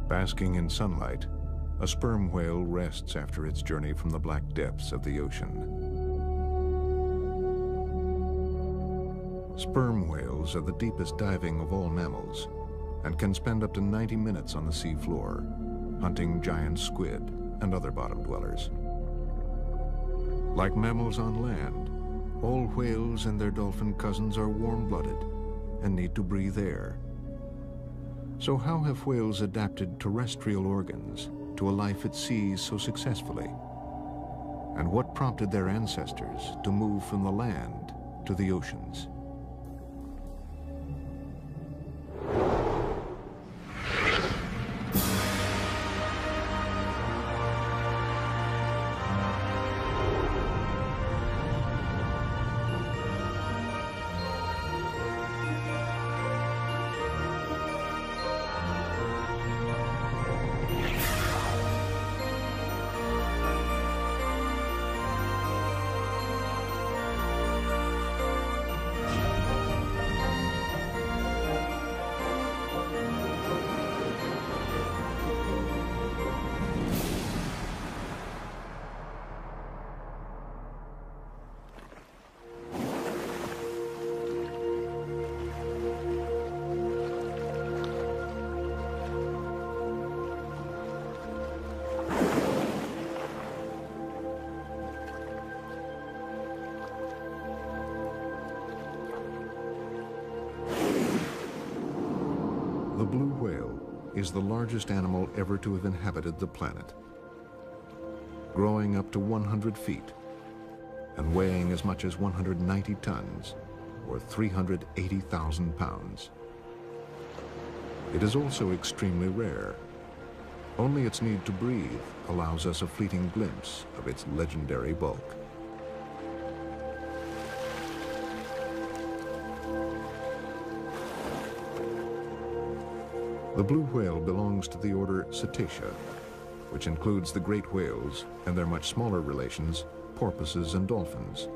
Basking in sunlight, a sperm whale rests after its journey from the black depths of the ocean. Sperm whales are the deepest diving of all mammals and can spend up to 90 minutes on the sea floor, hunting giant squid and other bottom dwellers. Like mammals on land, all whales and their dolphin cousins are warm-blooded and need to breathe air. So how have whales adapted terrestrial organs to a life at sea so successfully? And what prompted their ancestors to move from the land to the oceans? The blue whale is the largest animal ever to have inhabited the planet, growing up to 100 feet and weighing as much as 190 tons, or 380,000 pounds. It is also extremely rare. Only its need to breathe allows us a fleeting glimpse of its legendary bulk. The blue whale belongs to the order Cetacea, which includes the great whales and their much smaller relations, porpoises and dolphins.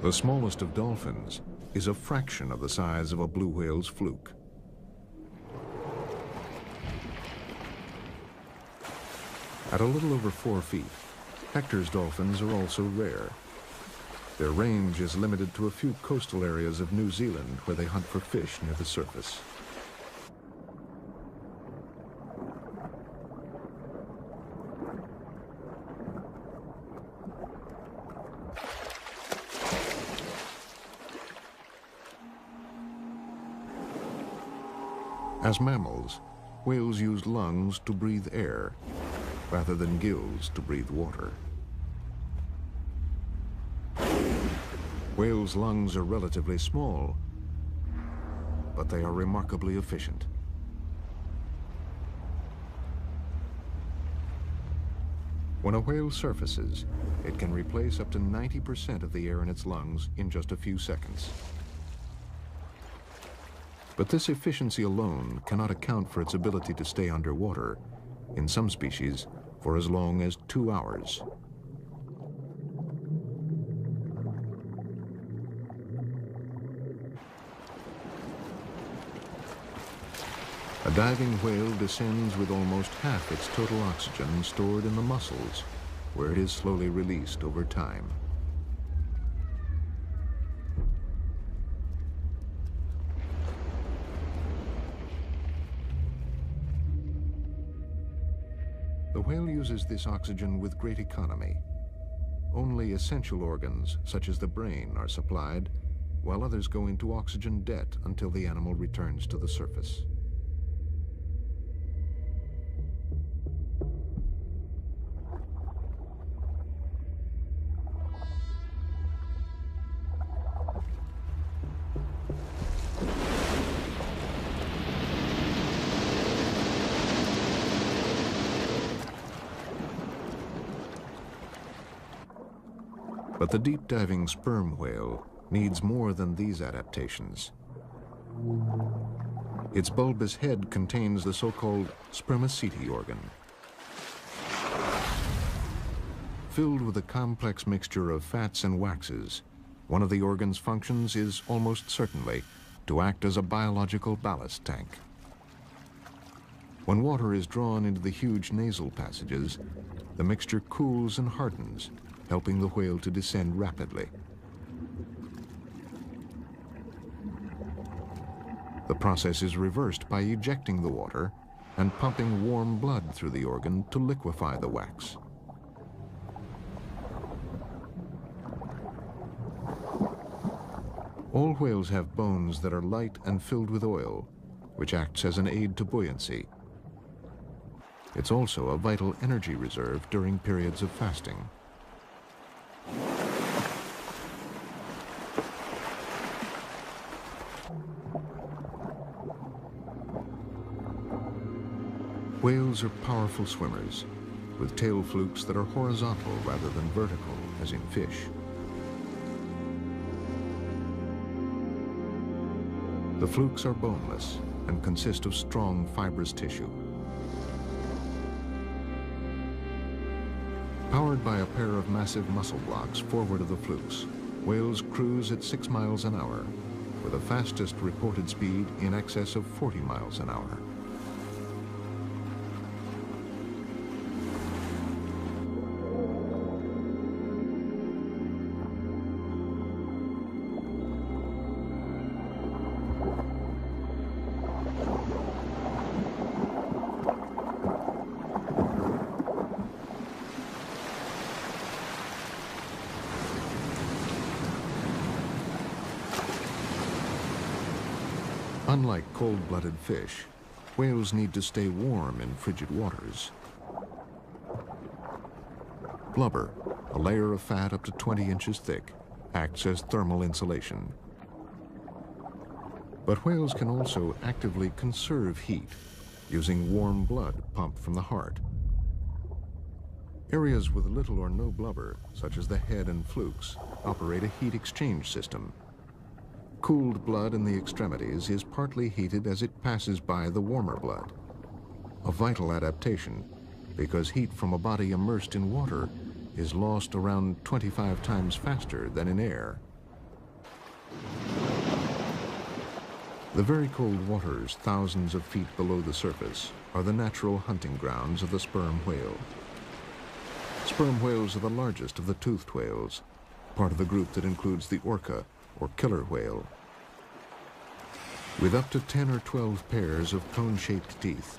The smallest of dolphins is a fraction of the size of a blue whale's fluke. At a little over 4 feet, Hector's dolphins are also rare. Their range is limited to a few coastal areas of New Zealand where they hunt for fish near the surface. As mammals, whales use lungs to breathe air, rather than gills to breathe water. Whales' lungs are relatively small, but they are remarkably efficient. When a whale surfaces, it can replace up to 90% of the air in its lungs in just a few seconds. But this efficiency alone cannot account for its ability to stay underwater, in some species, for as long as 2 hours. A diving whale descends with almost half its total oxygen stored in the muscles, where it is slowly released over time. The whale uses this oxygen with great economy. Only essential organs, such as the brain, are supplied, while others go into oxygen debt until the animal returns to the surface. But the deep-diving sperm whale needs more than these adaptations. Its bulbous head contains the so-called spermaceti organ. Filled with a complex mixture of fats and waxes, one of the organ's functions is almost certainly to act as a biological ballast tank. When water is drawn into the huge nasal passages, the mixture cools and hardens, helping the whale to descend rapidly. The process is reversed by ejecting the water and pumping warm blood through the organ to liquefy the wax. All whales have bones that are light and filled with oil, which acts as an aid to buoyancy. It's also a vital energy reserve during periods of fasting. Whales are powerful swimmers, with tail flukes that are horizontal rather than vertical, as in fish. The flukes are boneless and consist of strong fibrous tissue. Powered by a pair of massive muscle blocks forward of the flukes, whales cruise at 6 miles an hour, with the fastest reported speed in excess of 40 miles an hour. Unlike cold-blooded fish, whales need to stay warm in frigid waters. Blubber, a layer of fat up to 20 inches thick, acts as thermal insulation. But whales can also actively conserve heat using warm blood pumped from the heart. Areas with little or no blubber, such as the head and flukes, operate a heat exchange system. Cooled blood in the extremities is partly heated as it passes by the warmer blood. A vital adaptation, because heat from a body immersed in water is lost around 25 times faster than in air. The very cold waters thousands of feet below the surface are the natural hunting grounds of the sperm whale. Sperm whales are the largest of the toothed whales, part of the group that includes the orca, or killer whale. With up to 10 or 12 pairs of cone-shaped teeth,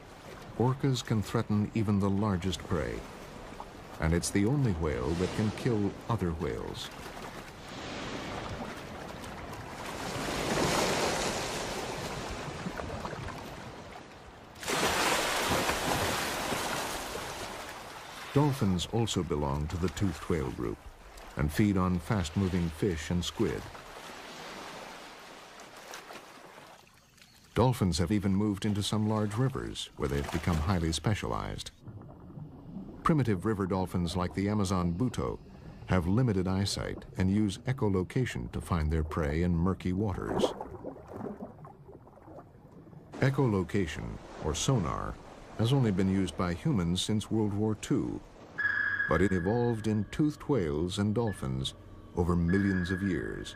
orcas can threaten even the largest prey. And it's the only whale that can kill other whales. Dolphins also belong to the toothed whale group and feed on fast-moving fish and squid. Dolphins have even moved into some large rivers where they've become highly specialized. Primitive river dolphins like the Amazon buto have limited eyesight and use echolocation to find their prey in murky waters. Echolocation, or sonar, has only been used by humans since World War II, but it evolved in toothed whales and dolphins over millions of years.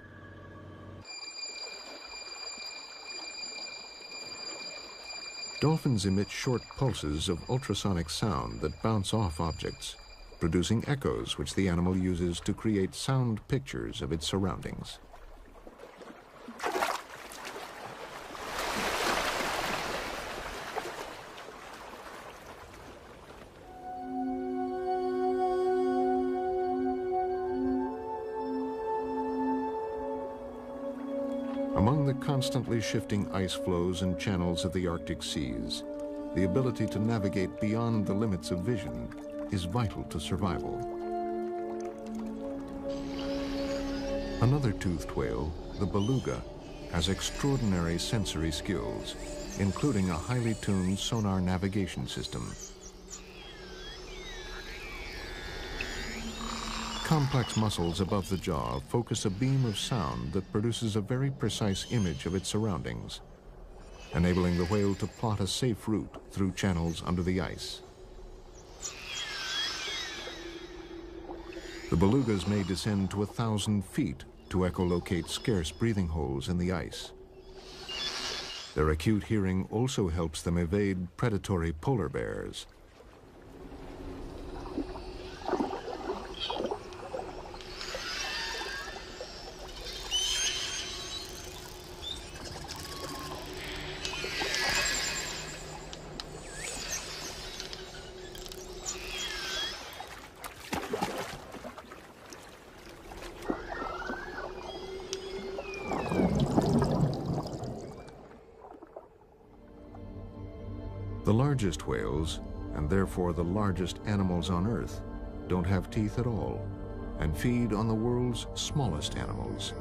Dolphins emit short pulses of ultrasonic sound that bounce off objects, producing echoes which the animal uses to create sound pictures of its surroundings. Among the constantly shifting ice flows and channels of the Arctic seas, the ability to navigate beyond the limits of vision is vital to survival. Another toothed whale, the beluga, has extraordinary sensory skills, including a highly tuned sonar navigation system. Complex muscles above the jaw focus a beam of sound that produces a very precise image of its surroundings. enabling the whale to plot a safe route through channels under the ice. The belugas may descend to 1,000 feet to echolocate scarce breathing holes in the ice. Their acute hearing also helps them evade predatory polar bears. The largest whales, and therefore the largest animals on Earth, don't have teeth at all and feed on the world's smallest animals.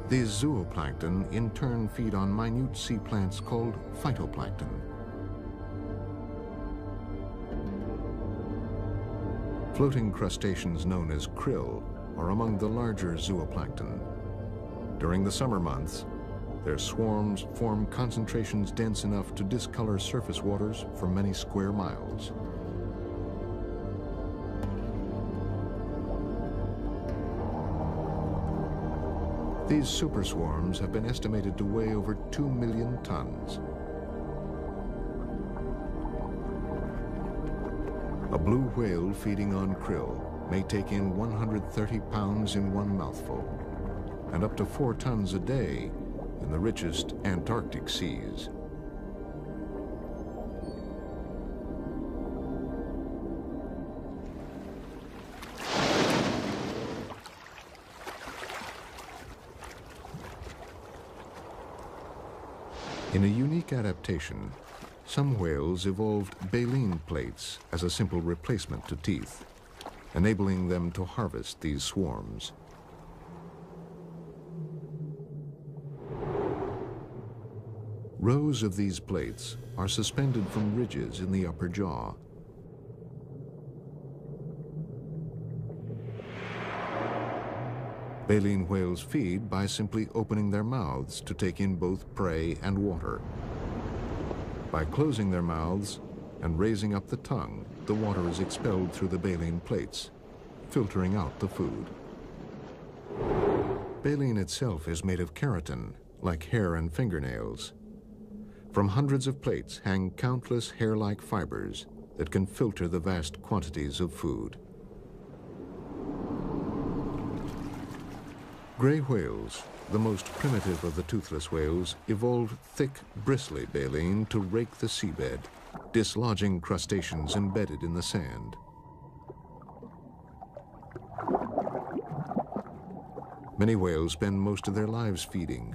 These zooplankton in turn feed on minute sea plants called phytoplankton. Floating crustaceans known as krill are among the larger zooplankton. During the summer months, their swarms form concentrations dense enough to discolor surface waters for many square miles. These superswarms have been estimated to weigh over 2 million tons. A blue whale feeding on krill may take in 130 pounds in one mouthful, and up to 4 tons a day in the richest Antarctic seas. In a unique adaptation, some whales evolved baleen plates as a simple replacement to teeth, enabling them to harvest these swarms. Rows of these plates are suspended from ridges in the upper jaw. Baleen whales feed by simply opening their mouths to take in both prey and water. By closing their mouths and raising up the tongue, the water is expelled through the baleen plates, filtering out the food. Baleen itself is made of keratin, like hair and fingernails. From hundreds of plates hang countless hair-like fibers that can filter the vast quantities of food. Gray whales, the most primitive of the toothless whales, evolved thick, bristly baleen to rake the seabed, dislodging crustaceans embedded in the sand. Many whales spend most of their lives feeding,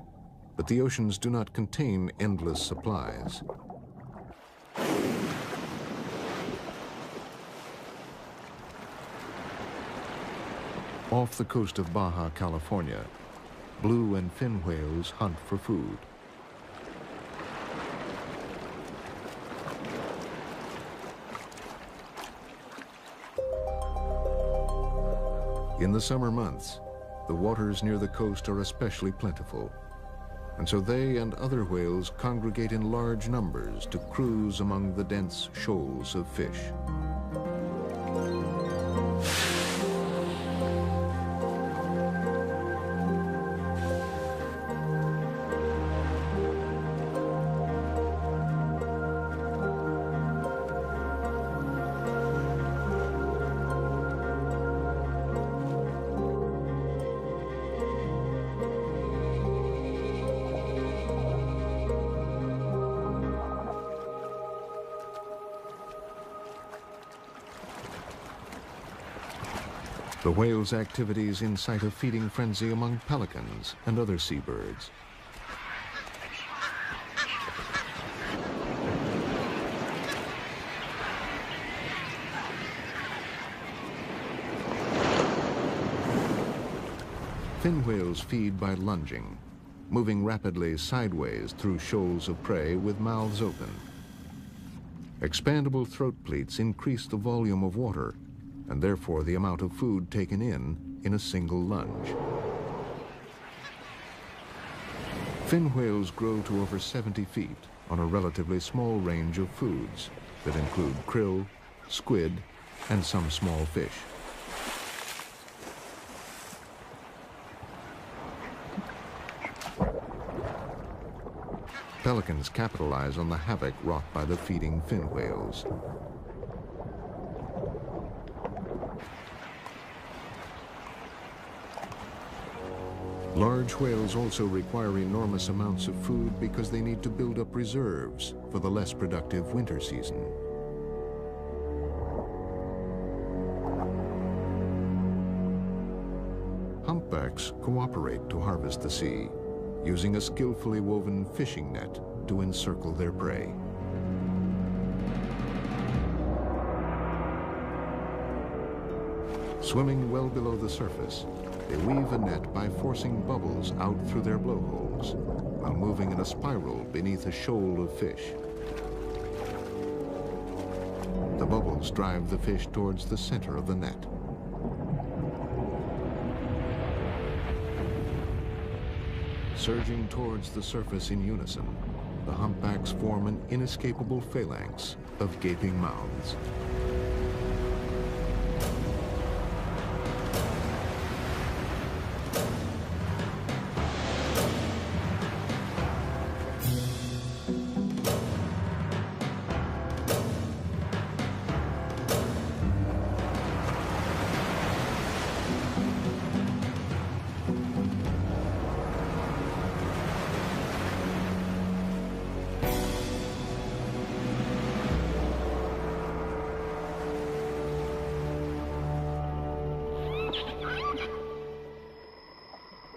but the oceans do not contain endless supplies. Off the coast of Baja California, blue and fin whales hunt for food. In the summer months, the waters near the coast are especially plentiful, and so they and other whales congregate in large numbers to cruise among the dense shoals of fish. The whale's activities incite a feeding frenzy among pelicans and other seabirds. Fin whales feed by lunging, moving rapidly sideways through shoals of prey with mouths open. Expandable throat pleats increase the volume of water and therefore the amount of food taken in a single lunge. Fin whales grow to over 70 feet on a relatively small range of foods that include krill, squid, and some small fish. Pelicans capitalize on the havoc wrought by the feeding fin whales. Large whales also require enormous amounts of food because they need to build up reserves for the less productive winter season. Humpbacks cooperate to harvest the sea, using a skillfully woven fishing net to encircle their prey. Swimming well below the surface, they weave a net by forcing bubbles out through their blowholes, while moving in a spiral beneath a shoal of fish. The bubbles drive the fish towards the center of the net. Surging towards the surface in unison, the humpbacks form an inescapable phalanx of gaping mouths.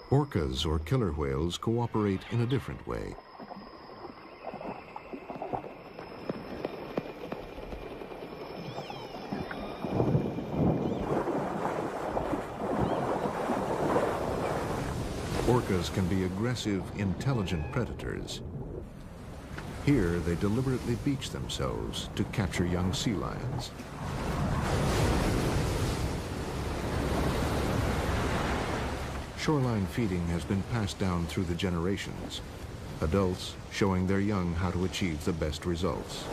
Orcas, or killer whales, cooperate in a different way. Orcas can be aggressive, intelligent predators. Here, they deliberately beach themselves to capture young sea lions. Shoreline feeding has been passed down through the generations, adults showing their young how to achieve the best results.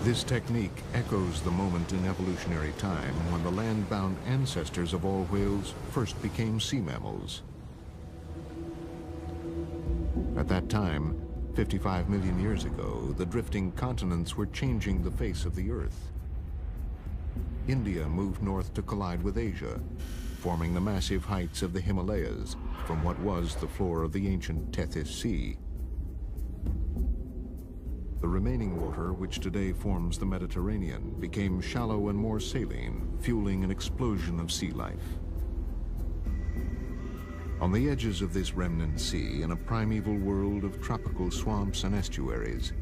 This technique echoes the moment in evolutionary time when the land-bound ancestors of all whales first became sea mammals. At that time, 55 million years ago, the drifting continents were changing the face of the Earth. India moved north to collide with Asia, forming the massive heights of the Himalayas from what was the floor of the ancient Tethys Sea. The remaining water, which today forms the Mediterranean, became shallow and more saline, fueling an explosion of sea life. On the edges of this remnant sea, in a primeval world of tropical swamps and estuaries,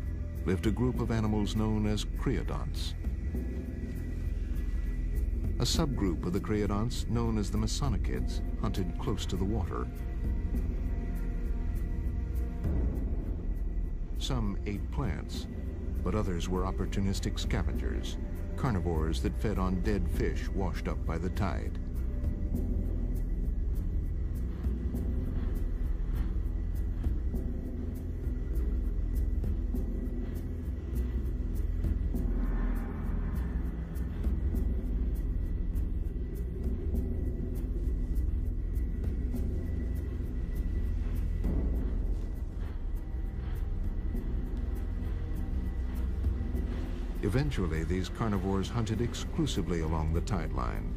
lived a group of animals known as creodonts. A subgroup of the creodonts, known as the mesonychids, hunted close to the water. Some ate plants, but others were opportunistic scavengers, carnivores that fed on dead fish washed up by the tide. Eventually, these carnivores hunted exclusively along the tide line,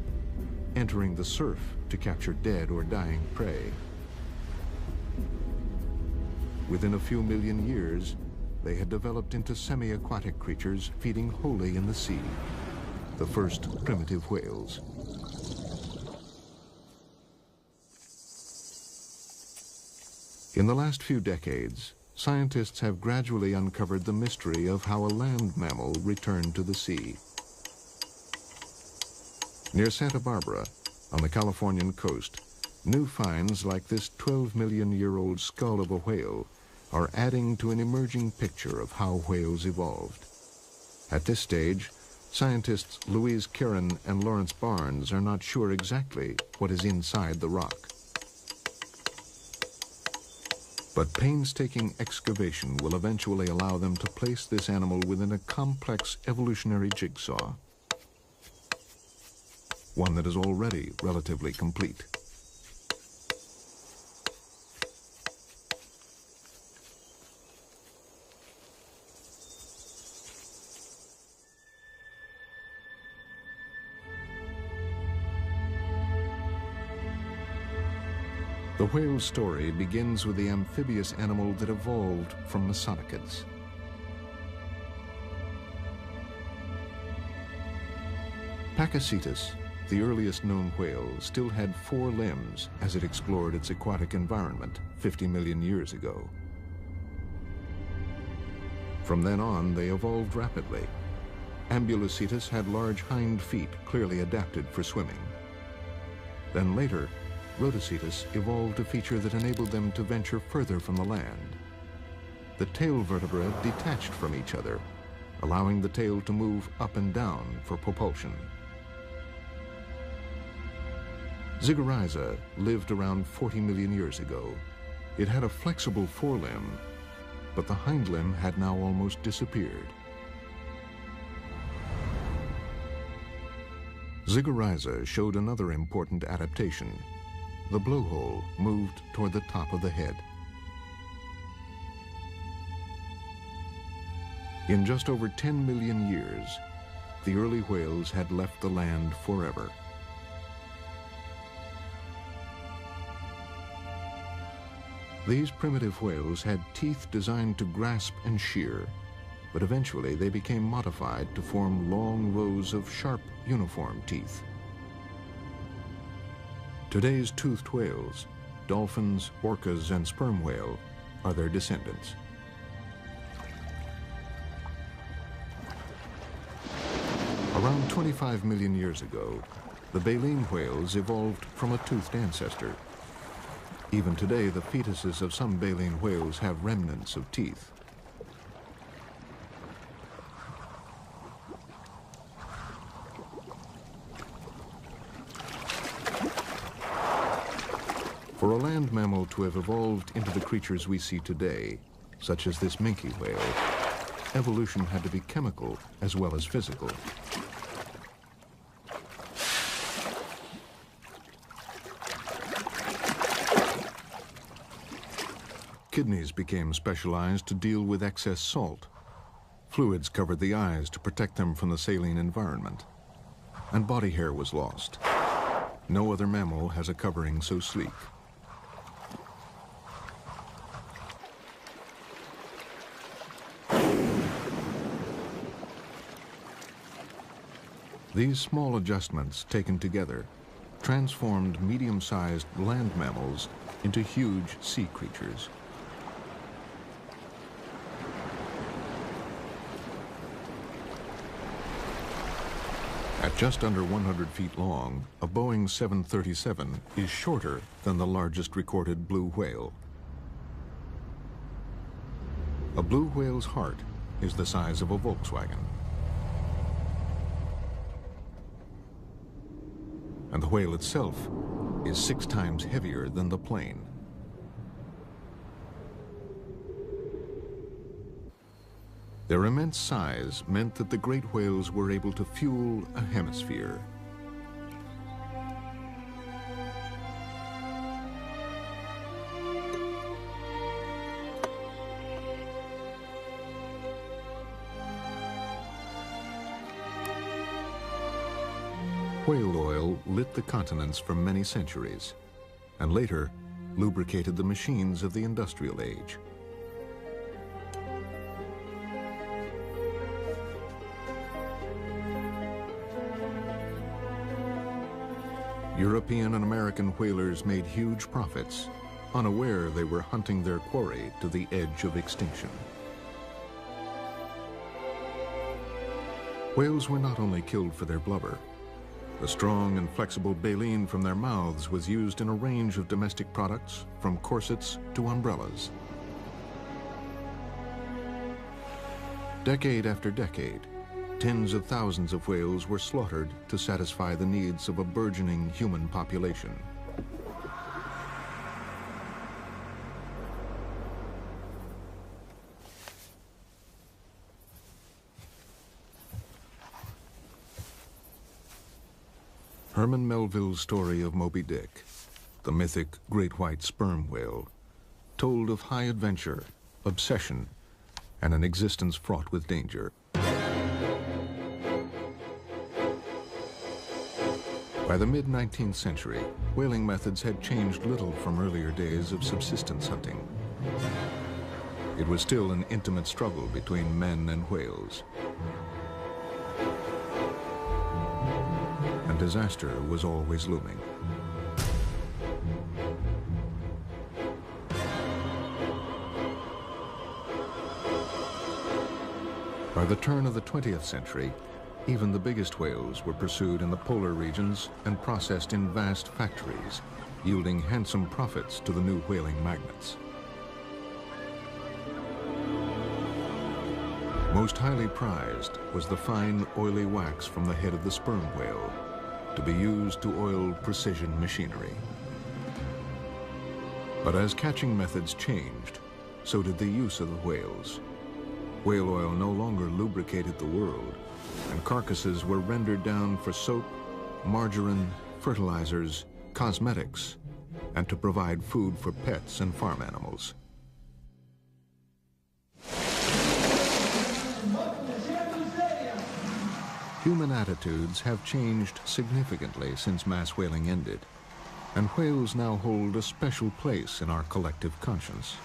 entering the surf to capture dead or dying prey. Within a few million years, they had developed into semi-aquatic creatures feeding wholly in the sea, the first primitive whales. In the last few decades, scientists have gradually uncovered the mystery of how a land mammal returned to the sea. Near Santa Barbara, on the Californian coast, new finds like this 12-million-year-old skull of a whale are adding to an emerging picture of how whales evolved. At this stage, scientists Louise Kieran and Lawrence Barnes are not sure exactly what is inside the rock. But painstaking excavation will eventually allow them to place this animal within a complex evolutionary jigsaw, one that is already relatively complete. The whale's story begins with the amphibious animal that evolved from Mesonychids. Pakicetus, the earliest known whale, still had 4 limbs as it explored its aquatic environment 50 million years ago. From then on, they evolved rapidly. Ambulocetus had large hind feet clearly adapted for swimming. Then later, Rhodocetus evolved a feature that enabled them to venture further from the land. The tail vertebrae detached from each other, allowing the tail to move up and down for propulsion. Zigorrhiza lived around 40 million years ago. It had a flexible forelimb, but the hind limb had now almost disappeared. Zigorrhiza showed another important adaptation. The blowhole moved toward the top of the head. In just over 10 million years, the early whales had left the land forever. These primitive whales had teeth designed to grasp and shear, but eventually they became modified to form long rows of sharp, uniform teeth. Today's toothed whales, dolphins, orcas, and sperm whale, are their descendants. Around 25 million years ago, the baleen whales evolved from a toothed ancestor. Even today, the fetuses of some baleen whales have remnants of teeth. For a land mammal to have evolved into the creatures we see today, such as this minke whale, evolution had to be chemical as well as physical. Kidneys became specialized to deal with excess salt. Fluids covered the eyes to protect them from the saline environment. And body hair was lost. No other mammal has a covering so sleek. These small adjustments, taken together, transformed medium-sized land mammals into huge sea creatures. At just under 100 feet long, a Boeing 737 is shorter than the largest recorded blue whale. A blue whale's heart is the size of a Volkswagen. And the whale itself is 6 times heavier than the plane. Their immense size meant that the great whales were able to fuel a hemisphere. Whale oil lit the continents for many centuries, and later lubricated the machines of the industrial age. European and American whalers made huge profits, unaware they were hunting their quarry to the edge of extinction. Whales were not only killed for their blubber, The strong and flexible baleen from their mouths was used in a range of domestic products, from corsets to umbrellas. Decade after decade, tens of thousands of whales were slaughtered to satisfy the needs of a burgeoning human population. Herman Melville's story of Moby Dick, the mythic great white sperm whale, told of high adventure, obsession, and an existence fraught with danger. By the mid-19th century, whaling methods had changed little from earlier days of subsistence hunting. It was still an intimate struggle between men and whales. And disaster was always looming. By the turn of the 20th century, even the biggest whales were pursued in the polar regions and processed in vast factories, yielding handsome profits to the new whaling magnates. Most highly prized was the fine, oily wax from the head of the sperm whale, to be used to oil precision machinery. But as catching methods changed, so did the use of the whales. Whale oil no longer lubricated the world, and carcasses were rendered down for soap, margarine, fertilizers, cosmetics, and to provide food for pets and farm animals. Human attitudes have changed significantly since mass whaling ended, and whales now hold a special place in our collective conscience.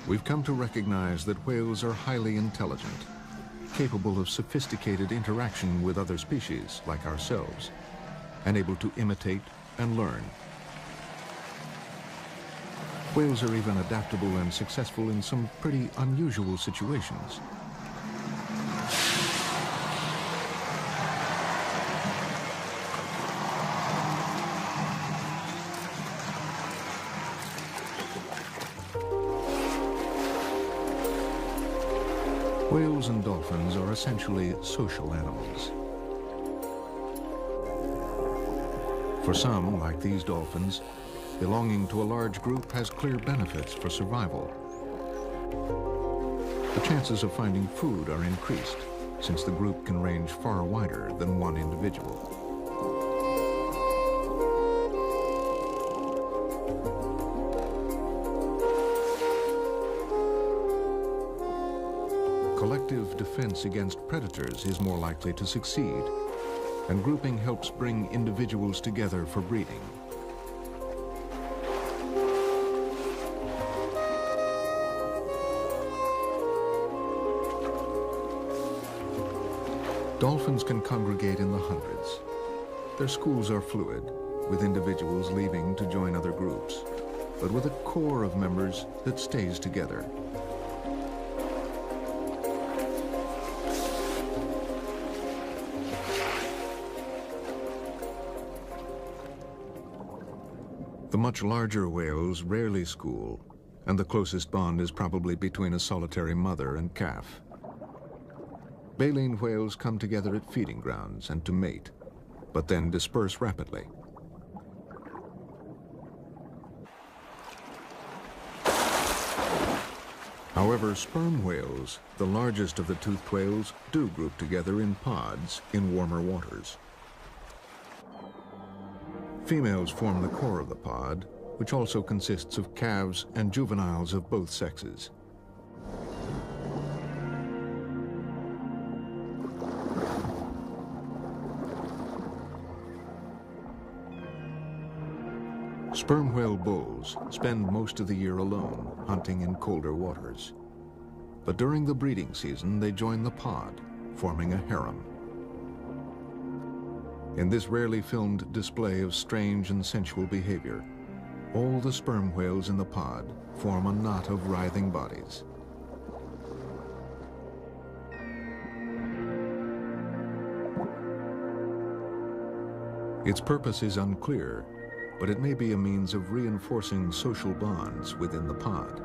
We've come to recognize that whales are highly intelligent, capable of sophisticated interaction with other species like ourselves, and able to imitate and learn. Whales are even adaptable and successful in some pretty unusual situations. Whales and dolphins are essentially social animals. For some, like these dolphins, belonging to a large group has clear benefits for survival. The chances of finding food are increased, since the group can range far wider than one individual. Collective defense against predators is more likely to succeed, and grouping helps bring individuals together for breeding. Dolphins can congregate in the hundreds. Their schools are fluid, with individuals leaving to join other groups, but with a core of members that stays together. The much larger whales rarely school, and the closest bond is probably between a solitary mother and calf. Baleen whales come together at feeding grounds and to mate, but then disperse rapidly. However, sperm whales, the largest of the toothed whales, do group together in pods in warmer waters. Females form the core of the pod, which also consists of calves and juveniles of both sexes. Sperm whale bulls spend most of the year alone, hunting in colder waters. But during the breeding season, they join the pod, forming a harem. In this rarely filmed display of strange and sensual behavior, all the sperm whales in the pod form a knot of writhing bodies. Its purpose is unclear, but it may be a means of reinforcing social bonds within the pod.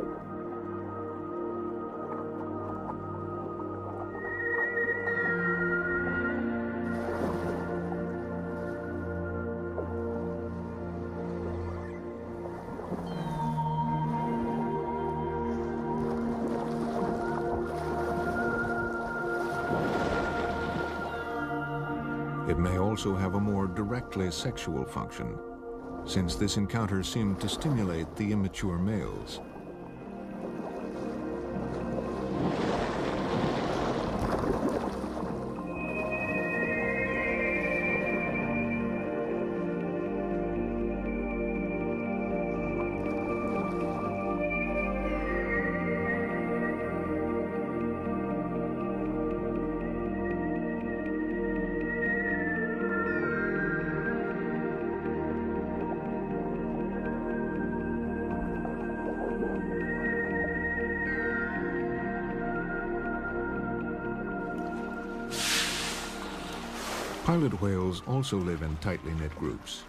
It may also have a more directly sexual function, since this encounter seemed to stimulate the immature males. Pilot whales also live in tightly knit groups,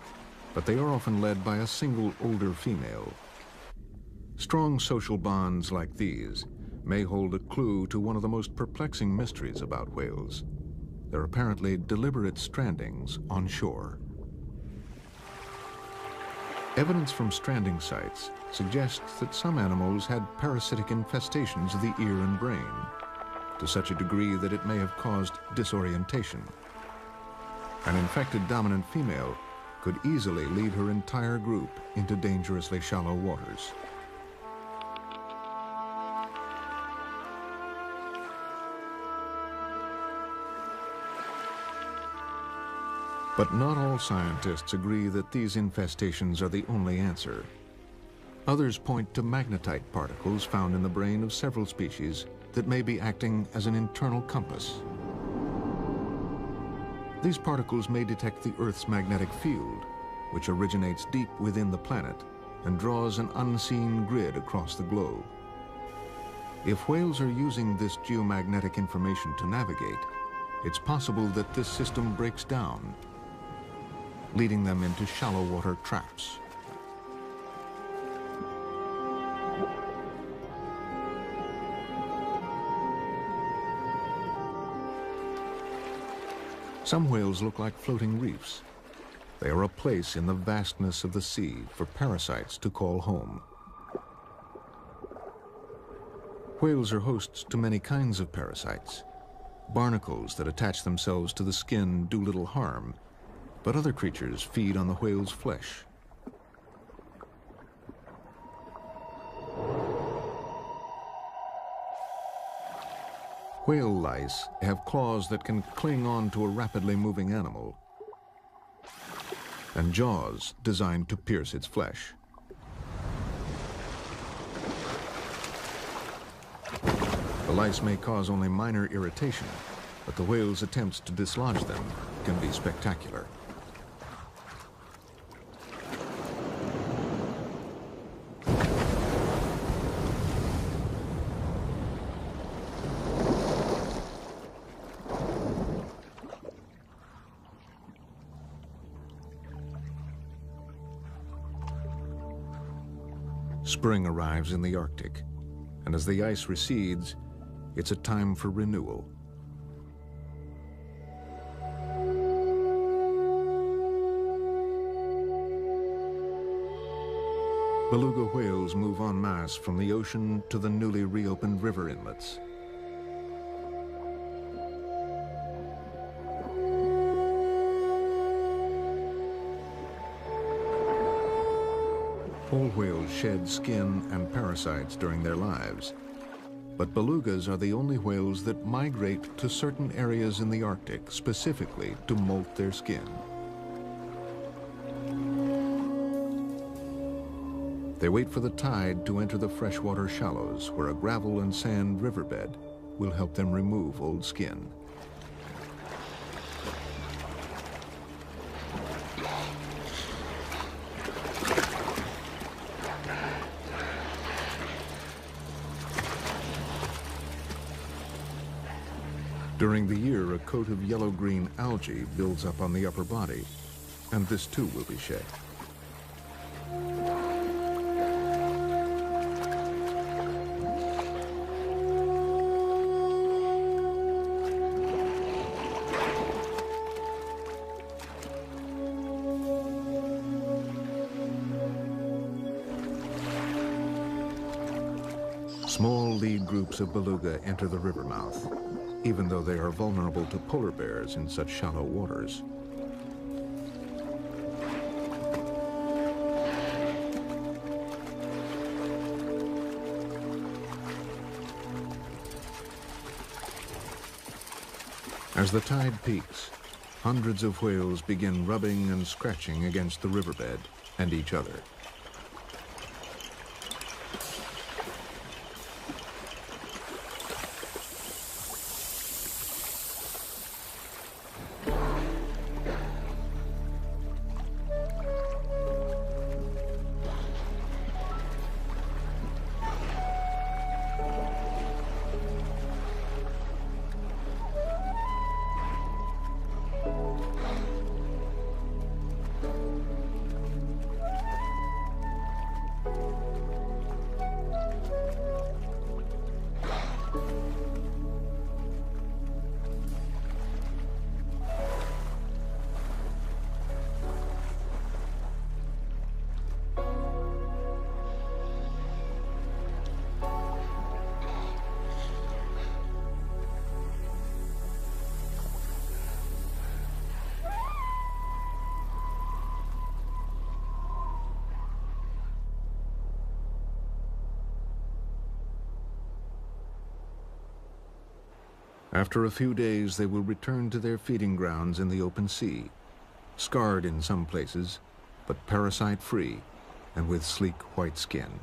but they are often led by a single older female. Strong social bonds like these may hold a clue to one of the most perplexing mysteries about whales: their apparently deliberate strandings on shore. Evidence from stranding sites suggests that some animals had parasitic infestations of the ear and brain, to such a degree that it may have caused disorientation. An infected dominant female could easily lead her entire group into dangerously shallow waters. But not all scientists agree that these infestations are the only answer. Others point to magnetite particles found in the brain of several species that may be acting as an internal compass. These particles may detect the Earth's magnetic field, which originates deep within the planet and draws an unseen grid across the globe. If whales are using this geomagnetic information to navigate, it's possible that this system breaks down, leading them into shallow water traps. Some whales look like floating reefs. They are a place in the vastness of the sea for parasites to call home. Whales are hosts to many kinds of parasites. Barnacles that attach themselves to the skin do little harm, but other creatures feed on the whale's flesh. Whale lice have claws that can cling on to a rapidly moving animal, and jaws designed to pierce its flesh. The lice may cause only minor irritation, but the whale's attempts to dislodge them can be spectacular. Spring arrives in the Arctic, and as the ice recedes, it's a time for renewal. Beluga whales move en masse from the ocean to the newly reopened river inlets. All whales shed skin and parasites during their lives, but belugas are the only whales that migrate to certain areas in the Arctic specifically to molt their skin. They wait for the tide to enter the freshwater shallows, where a gravel and sand riverbed will help them remove old skin. During the year, a coat of yellow-green algae builds up on the upper body, and this too will be shed. Small lead groups of beluga enter the river mouth, even though they are vulnerable to polar bears in such shallow waters. As the tide peaks, hundreds of whales begin rubbing and scratching against the riverbed and each other. After a few days, they will return to their feeding grounds in the open sea, scarred in some places, but parasite-free and with sleek white skin.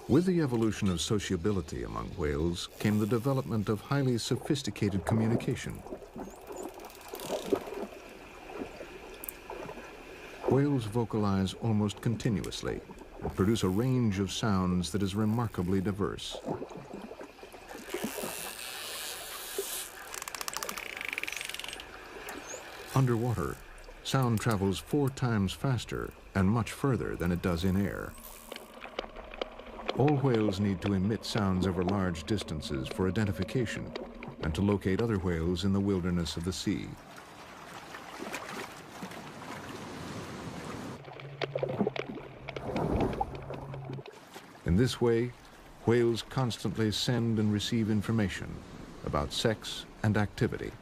With the evolution of sociability among whales came the development of highly sophisticated communication. Whales vocalize almost continuously and produce a range of sounds that is remarkably diverse. Underwater, sound travels 4 times faster and much further than it does in air. All whales need to emit sounds over large distances for identification and to locate other whales in the wilderness of the sea. In this way, whales constantly send and receive information about sex and activity.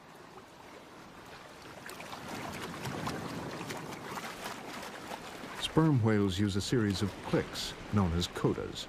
Sperm whales use a series of clicks known as codas.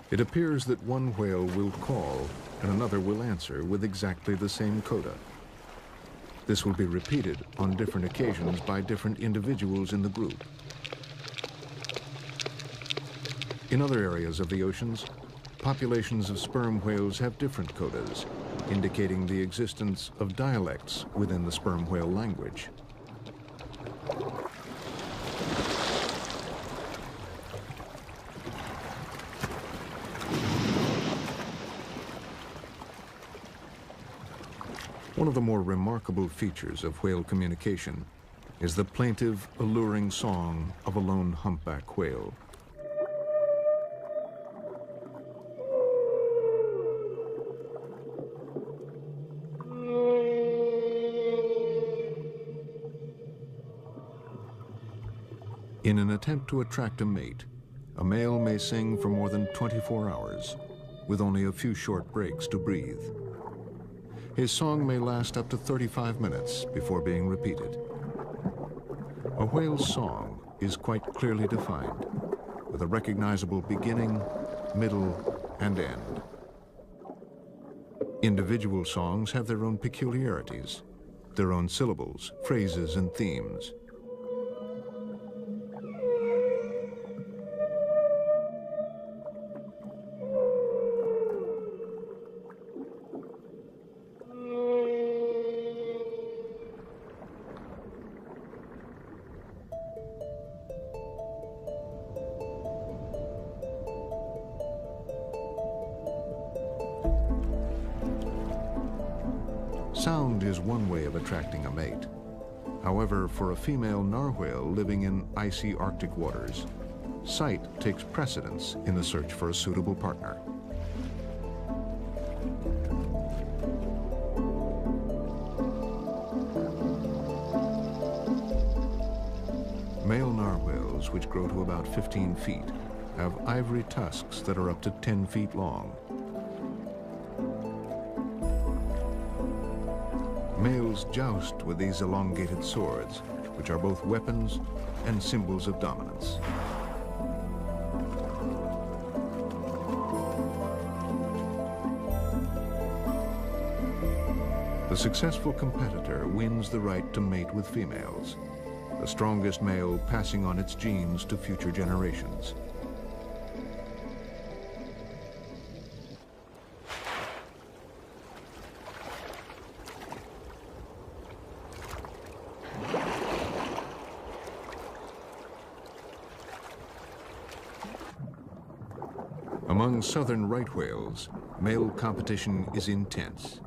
It appears that one whale will call and another will answer with exactly the same coda. This will be repeated on different occasions by different individuals in the group. In other areas of the oceans, populations of sperm whales have different codas, indicating the existence of dialects within the sperm whale language. One of the more remarkable features of whale communication is the plaintive, alluring song of a lone humpback whale. In an attempt to attract a mate, a male may sing for more than 24 hours, with only a few short breaks to breathe. His song may last up to 35 minutes before being repeated. A whale's song is quite clearly defined, with a recognizable beginning, middle, and end. Individual songs have their own peculiarities, their own syllables, phrases, and themes. Sound is one way of attracting a mate. However, for a female narwhale living in icy Arctic waters, sight takes precedence in the search for a suitable partner. Male narwhals, which grow to about 15 feet, have ivory tusks that are up to 10 feet long. Males joust with these elongated swords, which are both weapons and symbols of dominance. The successful competitor wins the right to mate with females, the strongest male passing on its genes to future generations. Among southern right whales, male competition is intense.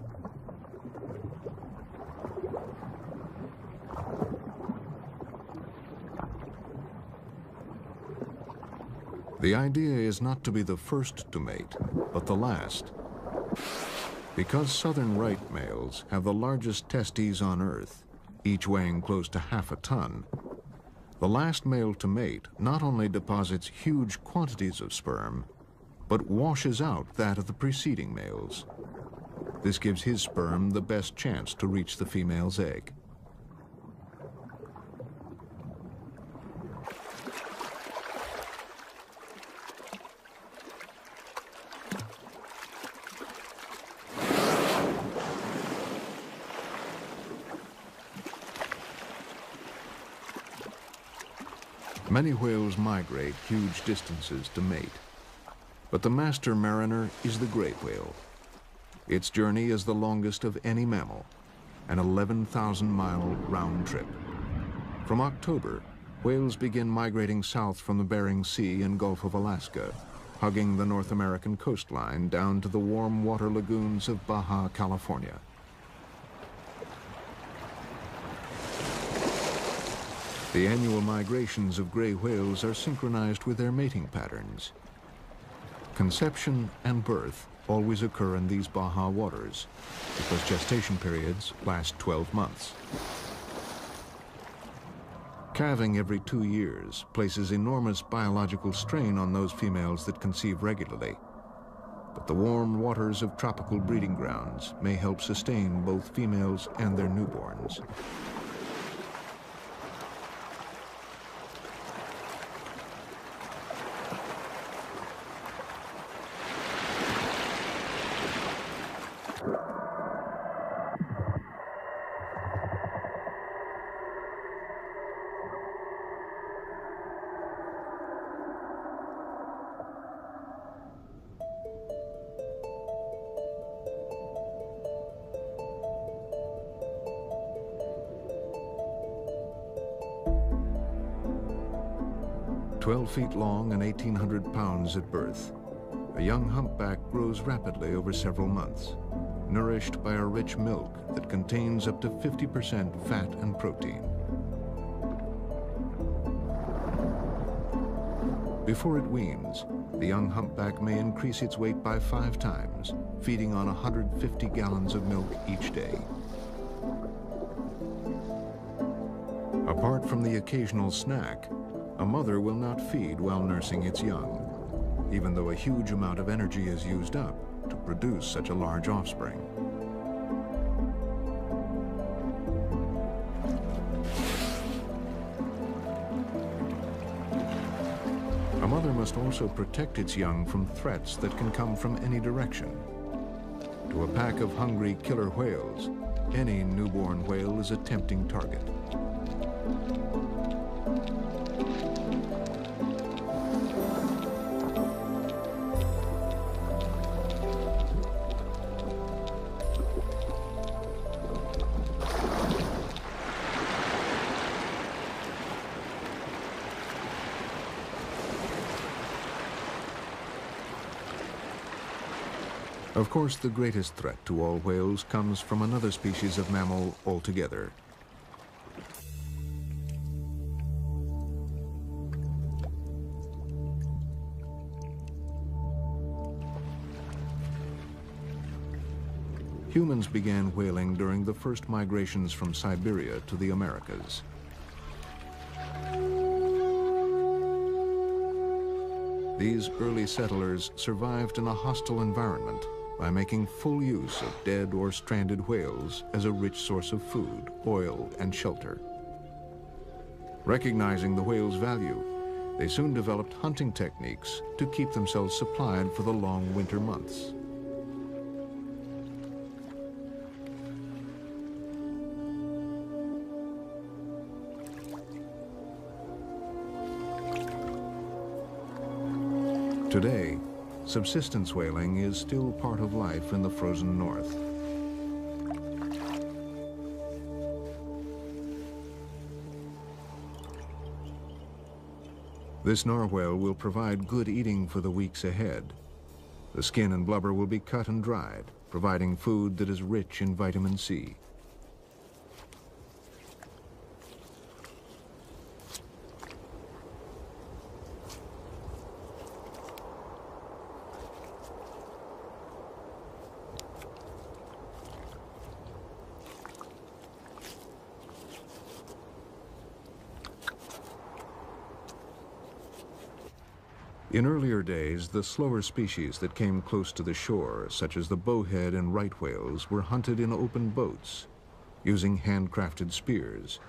The idea is not to be the first to mate, but the last. Because southern right males have the largest testes on Earth, each weighing close to half a ton, the last male to mate not only deposits huge quantities of sperm, but washes out that of the preceding males. This gives his sperm the best chance to reach the female's egg. Many whales migrate huge distances to mate. But the master mariner is the gray whale. Its journey is the longest of any mammal, an 11,000-mile round trip. From October, whales begin migrating south from the Bering Sea and Gulf of Alaska, hugging the North American coastline down to the warm water lagoons of Baja California. The annual migrations of gray whales are synchronized with their mating patterns. Conception and birth always occur in these Baja waters because gestation periods last 12 months. Calving every 2 years places enormous biological strain on those females that conceive regularly. But the warm waters of tropical breeding grounds may help sustain both females and their newborns. "12 feet long and 1,800 pounds at birth, a young humpback grows rapidly over several months, nourished by a rich milk that contains up to 50% fat and protein. Before it weans, the young humpback may increase its weight by 5 times, feeding on 150 gallons of milk each day. Apart from the occasional snack, A mother will not feed while nursing its young, even though a huge amount of energy is used up to produce such a large offspring. A mother must also protect its young from threats that can come from any direction. To a pack of hungry killer whales, any newborn whale is a tempting target. Of course, the greatest threat to all whales comes from another species of mammal altogether. Humans began whaling during the first migrations from Siberia to the Americas. These early settlers survived in a hostile environment by making full use of dead or stranded whales as a rich source of food, oil, and shelter. Recognizing the whale's value, they soon developed hunting techniques to keep themselves supplied for the long winter months. Today, subsistence whaling is still part of life in the frozen north. This narwhale will provide good eating for the weeks ahead. The skin and blubber will be cut and dried, providing food that is rich in vitamin C. In earlier days, the slower species that came close to the shore, such as the bowhead and right whales, were hunted in open boats, using handcrafted spears.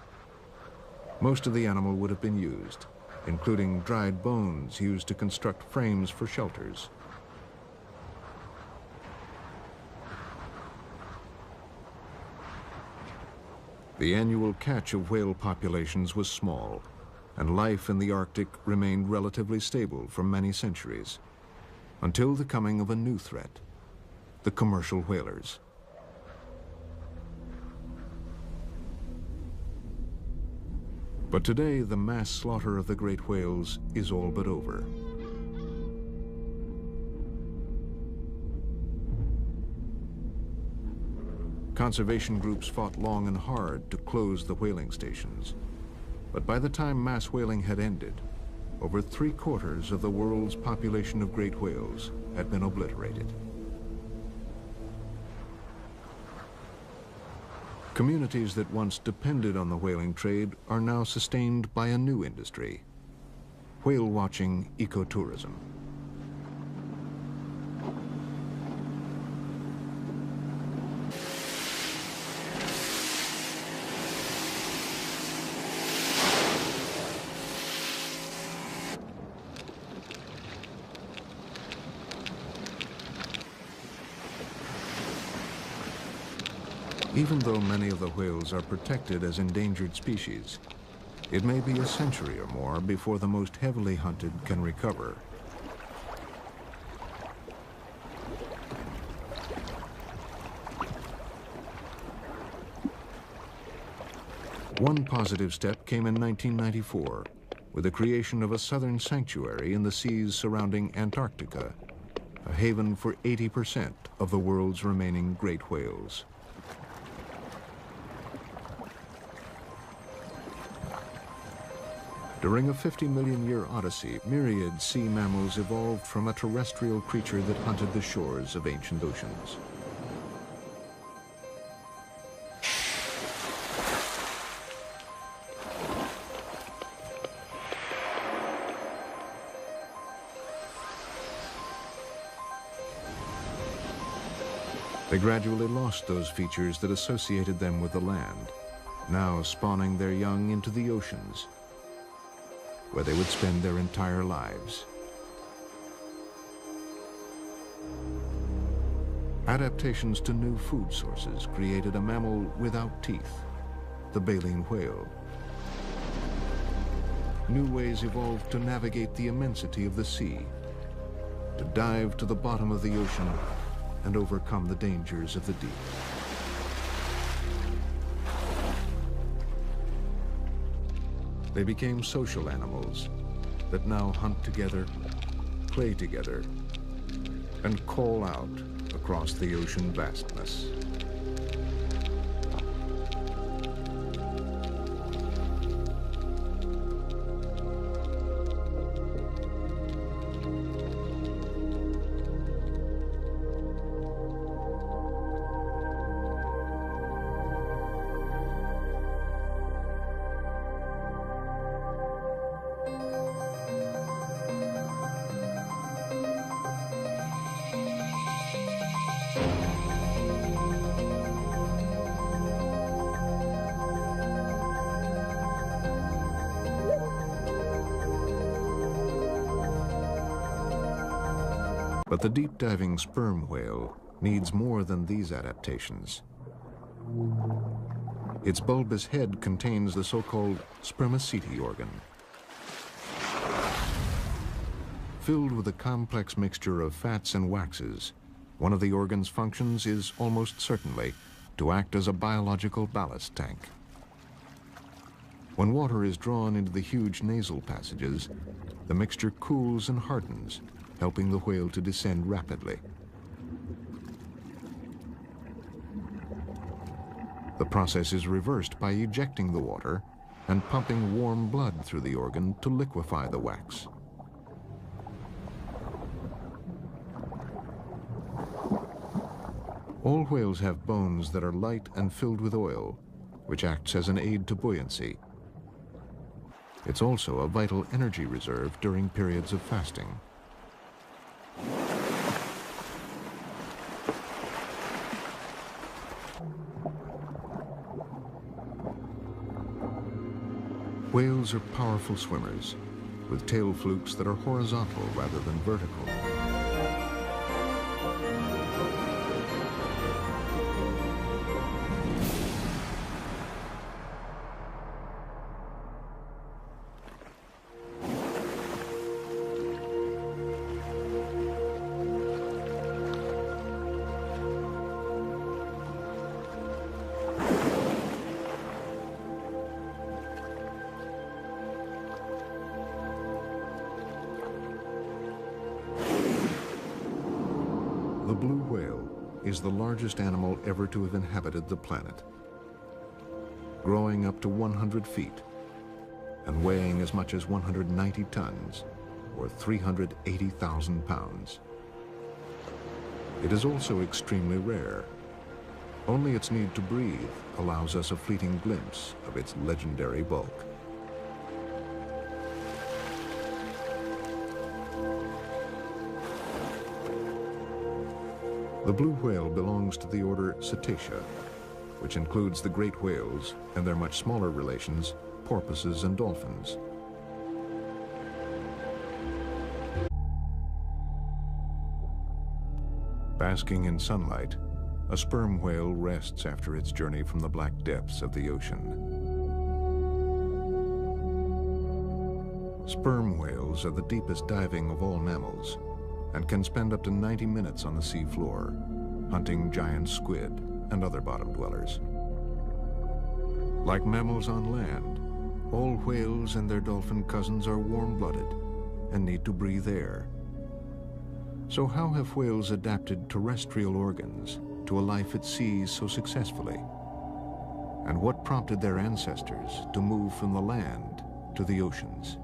Most of the animal would have been used, including dried bones used to construct frames for shelters. The annual catch of whale populations was small, and life in the Arctic remained relatively stable for many centuries, until the coming of a new threat, the commercial whalers. But today, the mass slaughter of the great whales is all but over. Conservation groups fought long and hard to close the whaling stations. But by the time mass whaling had ended, over 3/4 of the world's population of great whales had been obliterated. Communities that once depended on the whaling trade are now sustained by a new industry: whale-watching ecotourism. Even though many of the whales are protected as endangered species, it may be a century or more before the most heavily hunted can recover. One positive step came in 1994 with the creation of a southern sanctuary in the seas surrounding Antarctica, a haven for 80% of the world's remaining great whales. During a 50-million-year odyssey, myriad sea mammals evolved from a terrestrial creature that hunted the shores of ancient oceans. They gradually lost those features that associated them with the land, now spawning their young into the oceans, where they would spend their entire lives. Adaptations to new food sources created a mammal without teeth, the baleen whale. New ways evolved to navigate the immensity of the sea, to dive to the bottom of the ocean and overcome the dangers of the deep. They became social animals that now hunt together, play together, and call out across the ocean vastness. But the deep-diving sperm whale needs more than these adaptations. Its bulbous head contains the so-called spermaceti organ. Filled with a complex mixture of fats and waxes, one of the organ's functions is almost certainly to act as a biological ballast tank. When water is drawn into the huge nasal passages, the mixture cools and hardens, helping the whale to descend rapidly. The process is reversed by ejecting the water and pumping warm blood through the organ to liquefy the wax. All whales have bones that are light and filled with oil, which acts as an aid to buoyancy. It's also a vital energy reserve during periods of fasting. Whales are powerful swimmers, with tail flukes that are horizontal rather than vertical. The blue whale is the largest animal ever to have inhabited the planet, growing up to 100 feet and weighing as much as 190 tons, or 380,000 pounds. It is also extremely rare. Only its need to breathe allows us a fleeting glimpse of its legendary bulk. The blue whale belongs to the order Cetacea, which includes the great whales and their much smaller relations, porpoises and dolphins. Basking in sunlight, a sperm whale rests after its journey from the black depths of the ocean. Sperm whales are the deepest diving of all mammals, and can spend up to 90 minutes on the sea floor, hunting giant squid and other bottom dwellers. Like mammals on land, all whales and their dolphin cousins are warm-blooded and need to breathe air. So how have whales adapted terrestrial organs to a life at sea so successfully? And what prompted their ancestors to move from the land to the oceans?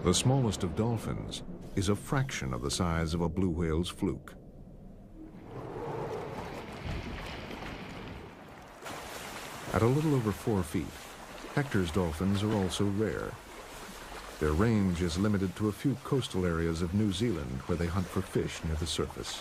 The smallest of dolphins is a fraction of the size of a blue whale's fluke. At a little over 4 feet, Hector's dolphins are also rare. Their range is limited to a few coastal areas of New Zealand where they hunt for fish near the surface.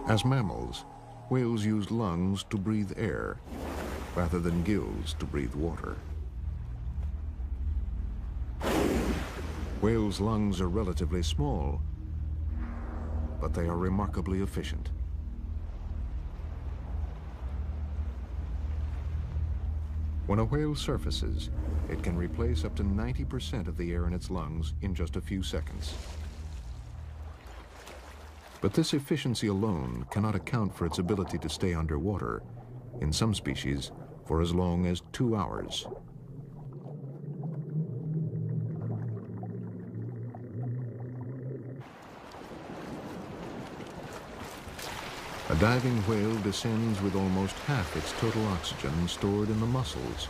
As mammals, whales use lungs to breathe air, rather than gills to breathe water. Whales' lungs are relatively small, but they are remarkably efficient. When a whale surfaces, it can replace up to 90% of the air in its lungs in just a few seconds. But this efficiency alone cannot account for its ability to stay underwater, in some species, for as long as 2 hours. A diving whale descends with almost half its total oxygen stored in the muscles,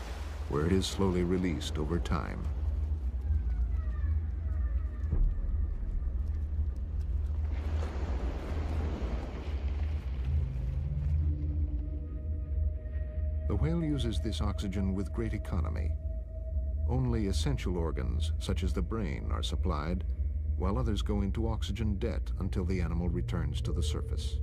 where it is slowly released over time. The whale uses this oxygen with great economy. Only essential organs, such as the brain, are supplied, while others go into oxygen debt until the animal returns to the surface.